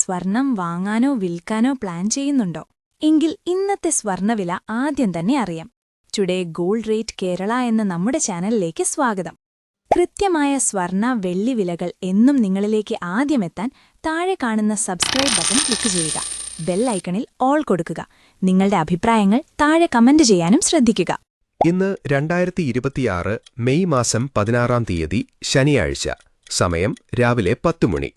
സ്വർണം വാങ്ങാനോ വിൽക്കാനോ പ്ലാൻ ചെയ്യുന്നുണ്ടോ? എങ്കിൽ ഇന്നത്തെ സ്വർണവില ആദ്യം തന്നെ അറിയാം. ടുഡേ ഗോൾഡ് റേറ്റ് കേരള എന്ന നമ്മുടെ ചാനലിലേക്ക് സ്വാഗതം. കൃത്യമായ സ്വർണ വെള്ളി വിലകൾ എന്നും നിങ്ങളിലേക്ക് ആദ്യമെത്താൻ താഴെ കാണുന്ന സബ്സ്ക്രൈബ് ബട്ടൺ ക്ലിക്ക് ചെയ്യുക. ബെൽ ഐക്കണിൽ ഓൾ കൊടുക്കുക. നിങ്ങളുടെ അഭിപ്രായങ്ങൾ താഴെ കമന്റ് ചെയ്യാനും ശ്രദ്ധിക്കുക. ഇന്ന് 2026 മെയ് മാസം 16 തീയതി ശനിയാഴ്ച. സമയം രാവിലെ 10 മണി.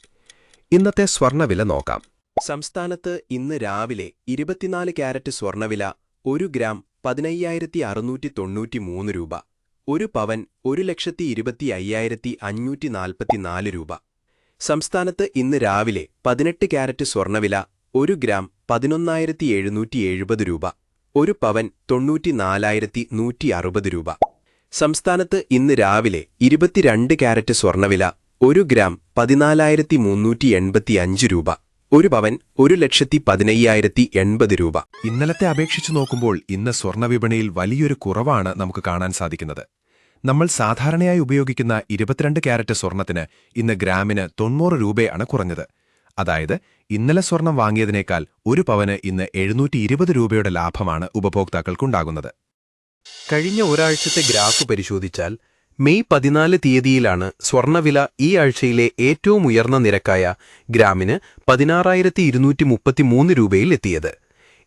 ഇന്നത്തെ സ്വർണവില നോക്കാം. സംസ്ഥാനത്ത് ഇന്ന് രാവിലെ 24 ക്യാരറ്റ് സ്വർണവില 1 ഗ്രാം 15,693 രൂപ. 1 പവൻ 1,25,544 രൂപ. സംസ്ഥാനത്ത് ഇന്ന് രാവിലെ 18 ക്യാരറ്റ് സ്വർണവില 1 ഗ്രാം 11,770 രൂപ. 1 പവൻ 94,160 രൂപ. സംസ്ഥാനത്ത് ഇന്ന് രാവിലെ 22 ക്യാരറ്റ് സ്വർണവില 1 ഗ്രാം 14,385 രൂപ. 1 പവൻ 1,15,080 രൂപ. ഇന്നലത്തെ അപേക്ഷിച്ചു നോക്കുമ്പോൾ ഇന്ന് സ്വർണ്ണവിപണിയിൽ വലിയൊരു കുറവാണ് നമുക്ക് കാണാൻ സാധിക്കുന്നത്. നമ്മൾ സാധാരണയായി ഉപയോഗിക്കുന്ന 22 ക്യാരറ്റ് സ്വർണത്തിന് ഇന്ന് ഗ്രാമിന് 90 രൂപയാണ് കുറഞ്ഞത്. അതായത് ഇന്നലെ സ്വർണം വാങ്ങിയതിനേക്കാൾ 1 പവന് ഇന്ന് 720 രൂപയുടെ ലാഭമാണ് ഉപഭോക്താക്കൾക്കുണ്ടാകുന്നത്. കഴിഞ്ഞ ഒരാഴ്ചത്തെ ഗ്രാഫ് പരിശോധിച്ചാൽ മെയ് 14 തീയതിയിലാണ് സ്വർണവില ഈ ആഴ്ചയിലെ ഏറ്റവും ഉയർന്ന നിരക്കായ ഗ്രാമിന് 16,233 രൂപയിൽ എത്തിയത്.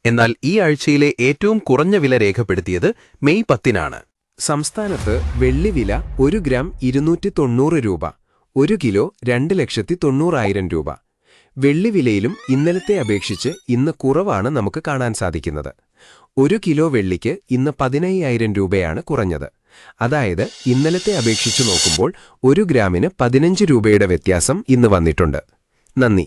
എന്നാൽ ഈ ആഴ്ചയിലെ ഏറ്റവും കുറഞ്ഞ വില രേഖപ്പെടുത്തിയത് മെയ് 10-നാണ്. സംസ്ഥാനത്ത് വെള്ളിവില 1 ഗ്രാം 290 രൂപ, 1 കിലോ 2,90,000 രൂപ. വെള്ളിവിലയിലും ഇന്നലത്തെ അപേക്ഷിച്ച് ഇന്ന് കുറവാണ് നമുക്ക് കാണാൻ സാധിക്കുന്നത്. 1 കിലോ വെള്ളിക്ക് ഇന്ന് 15,000 രൂപയാണ് കുറഞ്ഞത്. അതായത് ഇന്നലത്തെ അപേക്ഷിച്ചു നോക്കുമ്പോൾ 1 ഗ്രാമിന് 15 രൂപയുടെ വ്യത്യാസം ഇന്ന് വന്നിട്ടുണ്ട്. നന്ദി.